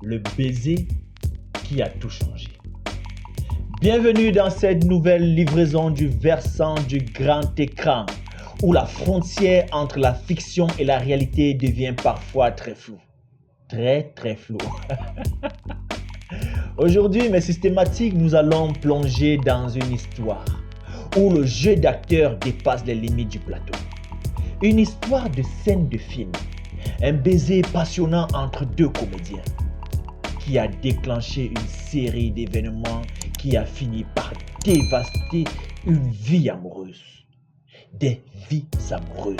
Le baiser qui a tout changé. Bienvenue dans cette nouvelle livraison du versant du grand écran, où la frontière entre la fiction et la réalité devient parfois très floue. Très floue. Aujourd'hui, mais systématique, nous allons plonger dans une histoire où le jeu d'acteur dépasse les limites du plateau. Une histoire de scène de film, un baiser passionnant entre deux comédiens qui a déclenché une série d'événements qui a fini par dévaster une vie amoureuse. Des vies amoureuses.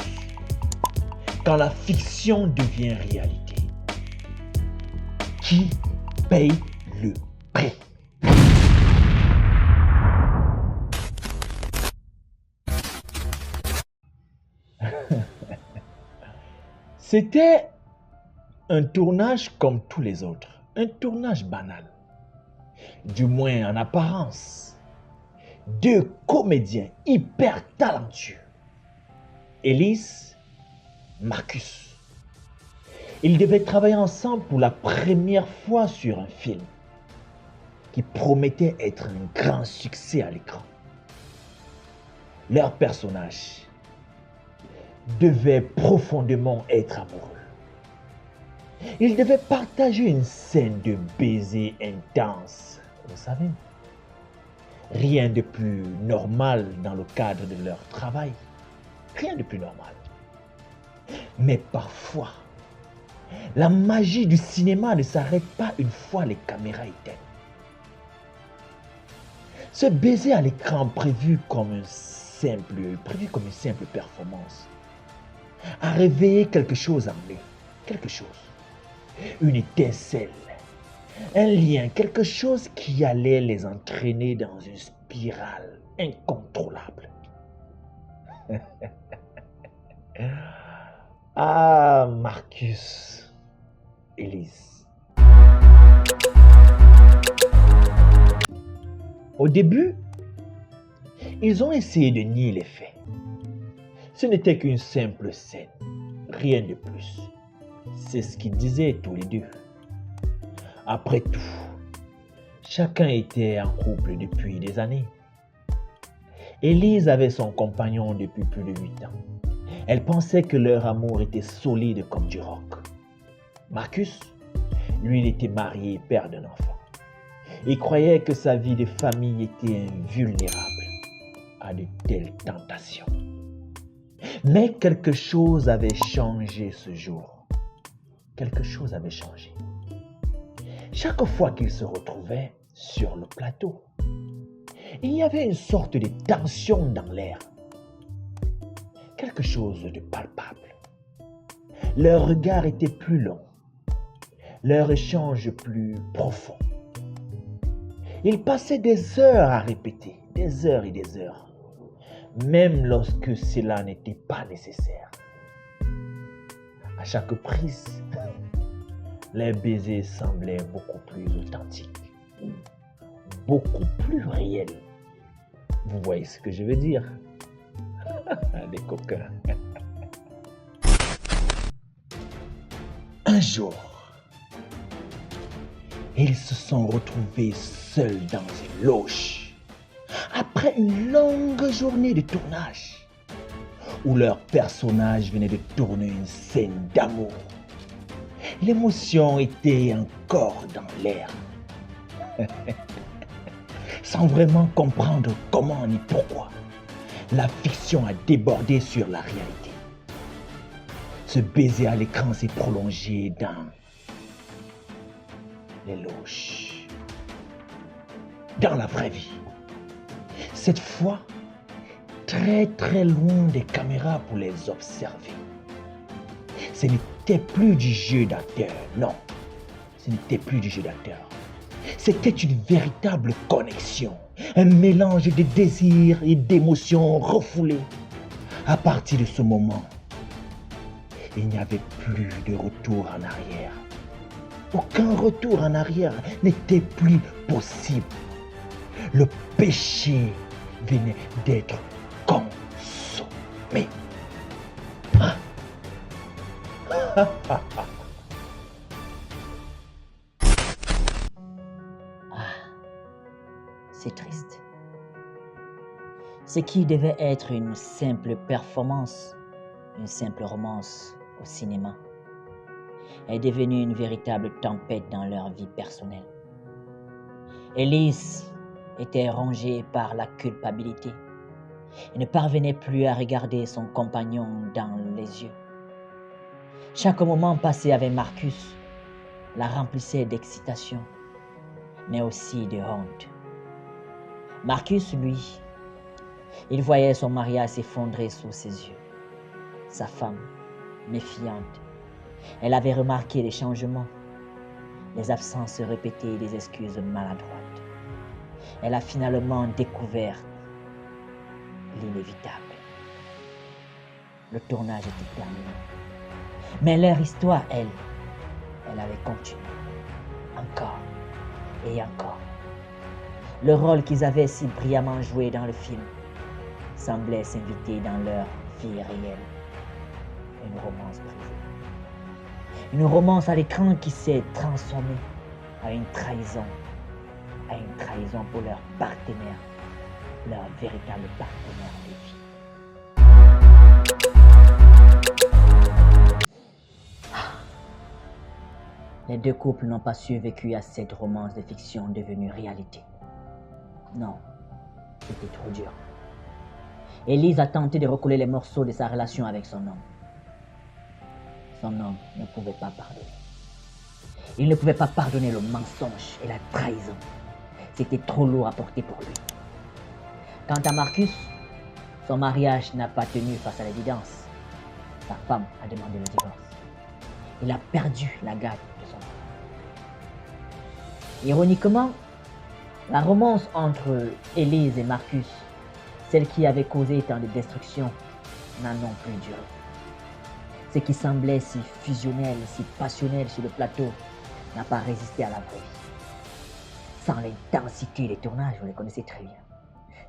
Quand la fiction devient réalité, qui paye le prix? C'était un tournage comme tous les autres. Un tournage banal. Du moins en apparence. Deux comédiens hyper talentueux. Élise, Marcus. Ils devaient travailler ensemble pour la première fois sur un film qui promettait être un grand succès à l'écran. Leur personnage devait profondément être amoureux. Ils devaient partager une scène de baiser intense, vous savez. Rien de plus normal dans le cadre de leur travail. Rien de plus normal. Mais parfois, la magie du cinéma ne s'arrête pas une fois les caméras éteintes. Ce baiser à l'écran prévu comme une simple performance a réveillé quelque chose en eux. Quelque chose. Une étincelle. Un lien. Quelque chose qui allait les entraîner dans une spirale incontrôlable. Ah, Marcus, Élise. Au début, ils ont essayé de nier les faits. Ce n'était qu'une simple scène, rien de plus. C'est ce qu'ils disaient tous les deux. Après tout, chacun était en couple depuis des années. Élise avait son compagnon depuis plus de 8 ans. Elle pensait que leur amour était solide comme du roc. Marcus, lui, il était marié et père d'un enfant. Il croyait que sa vie de famille était invulnérable à de telles tentations. Mais quelque chose avait changé ce jour. Quelque chose avait changé. Chaque fois qu'ils se retrouvaient sur le plateau, il y avait une sorte de tension dans l'air. Quelque chose de palpable. Leur regard était plus long. Leur échange plus profond. Ils passaient des heures à répéter, des heures et des heures, même lorsque cela n'était pas nécessaire. À chaque prise, les baisers semblaient beaucoup plus authentiques, beaucoup plus réels. Vous voyez ce que je veux dire? Des coquins. Un jour, ils se sont retrouvés seuls dans une loge, après une longue journée de tournage, où leur personnage venait de tourner une scène d'amour. L'émotion était encore dans l'air. Sans vraiment comprendre comment ni pourquoi, la fiction a débordé sur la réalité. Ce baiser à l'écran s'est prolongé dans les loges, dans la vraie vie. Cette fois, très loin des caméras pour les observer. Ce n'était plus du jeu d'acteur, non. Ce n'était plus du jeu d'acteur. C'était une véritable connexion, un mélange de désirs et d'émotions refoulées. À partir de ce moment, il n'y avait plus de retour en arrière. Aucun retour en arrière n'était plus possible. Le péché venait d'être consommé. C'est triste. Ce qui devait être une simple performance, une simple romance au cinéma, est devenu une véritable tempête dans leur vie personnelle. Elise était rongée par la culpabilité et ne parvenait plus à regarder son compagnon dans les yeux. Chaque moment passé avec Marcus la remplissait d'excitation, mais aussi de honte. Marcus, lui, il voyait son mariage s'effondrer sous ses yeux. Sa femme, méfiante, elle avait remarqué les changements, les absences répétées et les excuses maladroites. Elle a finalement découvert l'inévitable. Le tournage était terminé. Mais leur histoire, elle avait continué. Encore et encore. Le rôle qu'ils avaient si brillamment joué dans le film semblait s'inviter dans leur vie réelle. Une romance brisée. Une romance à l'écran qui s'est transformée à une trahison pour leur partenaire, leur véritable partenaire de vie. Les deux couples n'ont pas survécu à cette romance de fiction devenue réalité. Non, c'était trop dur. Elise a tenté de recoller les morceaux de sa relation avec son homme. Son homme ne pouvait pas pardonner. Il ne pouvait pas pardonner le mensonge et la trahison. C'était trop lourd à porter pour lui. Quant à Marcus, son mariage n'a pas tenu face à l'évidence. Sa femme a demandé le divorce. Il a perdu la garde de son enfant. Ironiquement, la romance entre Elise et Marcus, celle qui avait causé tant de destruction, n'a non plus duré. Ce qui semblait si fusionnel, si passionnel sur le plateau, n'a pas résisté à la vraie vie. Sans l'intensité des tournages, vous les connaissez très bien.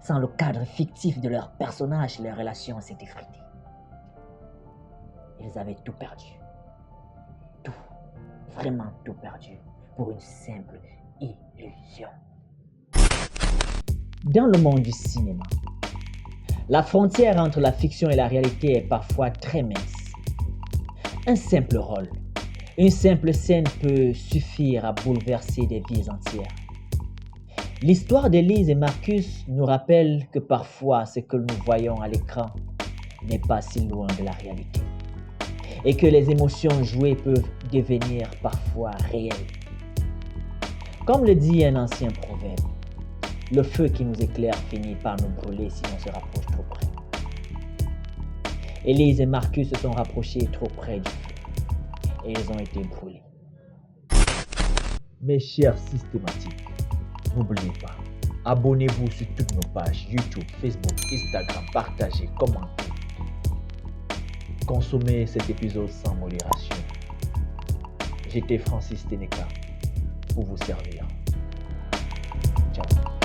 Sans le cadre fictif de leurs personnages, leur relation s'est effritée. Ils avaient tout perdu. Tout, vraiment tout perdu, pour une simple illusion. Dans le monde du cinéma, la frontière entre la fiction et la réalité est parfois très mince. Un simple rôle, une simple scène peut suffire à bouleverser des vies entières. L'histoire d'Elise et Marcus nous rappelle que parfois ce que nous voyons à l'écran n'est pas si loin de la réalité et que les émotions jouées peuvent devenir parfois réelles. Comme le dit un ancien proverbe, le feu qui nous éclaire finit par nous brûler si on se rapproche trop près. Elise et Marcus se sont rapprochés trop près du feu et ils ont été brûlés. Mes chers systématiques, n'oubliez pas, abonnez-vous sur toutes nos pages YouTube, Facebook, Instagram, partagez, commentez. Consommez cet épisode sans modération. J'étais Francis Ténéka pour vous servir. Ciao.